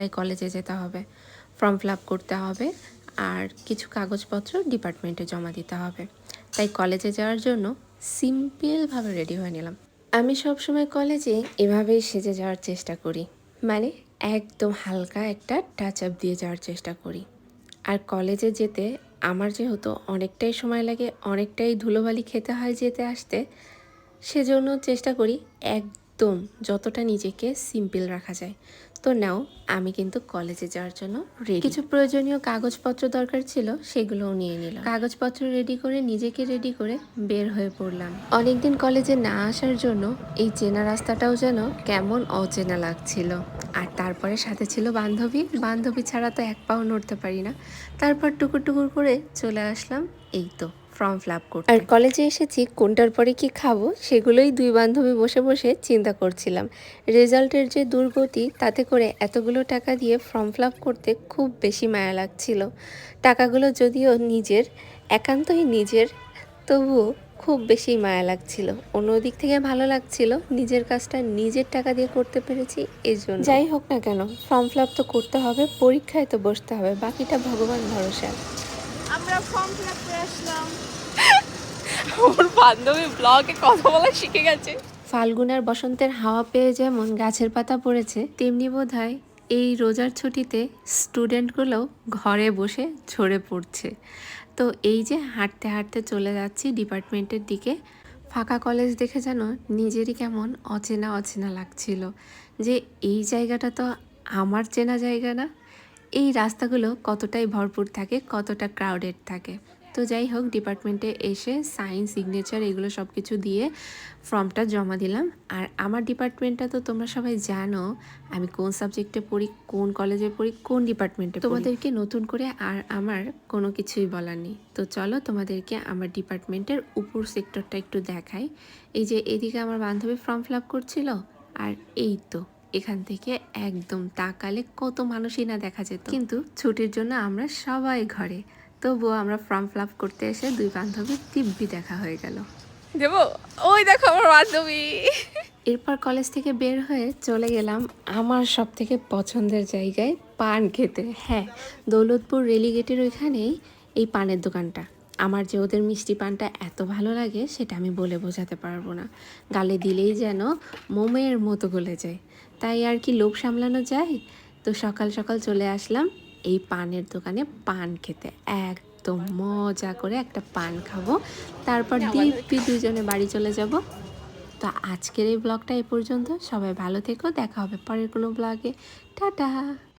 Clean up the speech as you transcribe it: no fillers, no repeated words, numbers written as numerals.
তাই কলেজে যেতে হবে, ফর্ম ফিল আপ করতে হবে আর কিছু কাগজপত্র ডিপার্টমেন্টে জমা দিতে হবে। তাই কলেজে যাওয়ার জন্য সিম্পলভাবে রেডি হয়ে নিলাম। আমি সবসময় কলেজে এভাবেই সেজে যাওয়ার চেষ্টা করি, মানে একদম হালকা একটা টাচ আপ দিয়ে যাওয়ার চেষ্টা করি। আর কলেজে যেতে আমার যেহেতু অনেকটাই সময় লাগে, অনেকটাই ধুলোবালি খেতে হয় যেতে আসতে, সেজন্য চেষ্টা করি একদম যতটা নিজেকে সিম্পল রাখা যায়। তো নাও আমি কিন্তু কলেজে যাওয়ার জন্য রেডি। কিছু প্রয়োজনীয় কাগজপত্র দরকার ছিল, সেগুলোও নিয়ে নিলাম। কাগজপত্র রেডি করে নিজেকে রেডি করে বের হয়ে পড়লাম। অনেকদিন কলেজে না আসার জন্য এই চেনা রাস্তাটাও যেন কেমন অচেনা লাগছিল। আর তারপরে সাথে ছিল বান্ধবী। বান্ধবী ছাড়া তো এক পাও নড়তে পারি না। তারপর টুকুর টুকুর করে চলে আসলাম এই তো ফর্ম ফিল আপ করতে। আর কলেজে এসেছি, কোনটার পরে কি খাবো সেগুলোই দুই বান্ধবী বসে বসে চিন্তা করছিলাম। রেজাল্টের যে দুর্গতি, তাতে করে এতগুলো টাকা দিয়ে ফর্ম ফিল আপ করতে খুব বেশি মায়া লাগছিল। টাকাগুলো যদিও নিজের, একান্তই নিজের, তবুও খুব বেশি মায়া লাগছিল। অন্যদিক থেকে ভালো লাগছিল নিজের কাজটা নিজের টাকা দিয়ে করতে পেরেছি এই জন্য। যাই হোক না কেন, ফর্ম ফিল আপ তো করতে হবে, পরীক্ষায় তো বসতে হবে, বাকিটা ভগবান ভরসা। আমরা ফর্ম ফিল আপ করে আসলাম। আমার বান্ধবী ব্লগে কথা বলা শিখে গেছে। ফাল্গুন আর বসন্তের হাওয়া পেয়ে যেমন গাছের পাতা পড়েছে, তেমনি বোধহয় এই রোজার ছুটিতে স্টুডেন্টগুলোও ঘরে বসে ঝরে পড়ছে। তো এই যে হাঁটতে হাঁটতে চলে যাচ্ছি ডিপার্টমেন্টের দিকে। ফাঁকা কলেজ দেখে যেন নিজেরই কেমন অচেনা অচেনা লাগছিল, যে এই জায়গাটা তো আমার চেনা জায়গা না। এই রাস্তাগুলো কতটাই ভরপুর থাকে, কতটা ক্রাউডেড থাকে। তো যাই হোক, ডিপার্টমেন্টে এসে সাইন, সিগনেচার এগুলো সব কিছু দিয়ে ফর্মটা জমা দিলাম। আর আমার ডিপার্টমেন্টটা তো তোমরা সবাই জানো আমি কোন সাবজেক্টে পড়ি, কোন কলেজে পড়ি, কোন ডিপার্টমেন্টে। তোমাদেরকে নতুন করে আর আমার কোনো কিছুই বলার নেই। তো চলো তোমাদেরকে আমার ডিপার্টমেন্টের উপর সেক্টরটা একটু দেখাই। এই যে এদিকে আমার বান্ধবী ফর্ম ফিল আপ করছিল, আর এই তো এখান থেকে একদম তাকালে কত মানুষই না দেখা যেত। কিন্তু ছুটির জন্য আমরা সবাই ঘরে, তবুও আমরা ফর্ম ফিল আপ করতে এসে দুই বান্ধবীর দিব্যি দেখা হয়ে গেল। দেবো, ওই দেখো আমার বান্ধবী। এরপর কলেজ থেকে বের হয়ে চলে গেলাম আমার সব থেকে পছন্দের জায়গায় পান খেতে। হ্যাঁ, দৌলতপুর রেলিগেটের ওইখানেই এই পানের দোকানটা। আমার যে ওদের মিষ্টি পানটা এত ভালো লাগে সেটা আমি বলে বোঝাতে পারবো না। গালে দিলেই যেন মোমের মতো গলে যায়। তাই আর কি লোভ সামলানো যায়। তো সকাল সকাল চলে আসলাম এই পানের দোকানে পান খেতে। একদম মজা করে একটা পান খাবো, তারপর দিব্যি দুজনে বাড়ি চলে যাব। তো আজকের এই ব্লগটা এই পর্যন্ত। সবাই ভালো থেকো, দেখা হবে পরের কোনো ব্লগে। টাটা।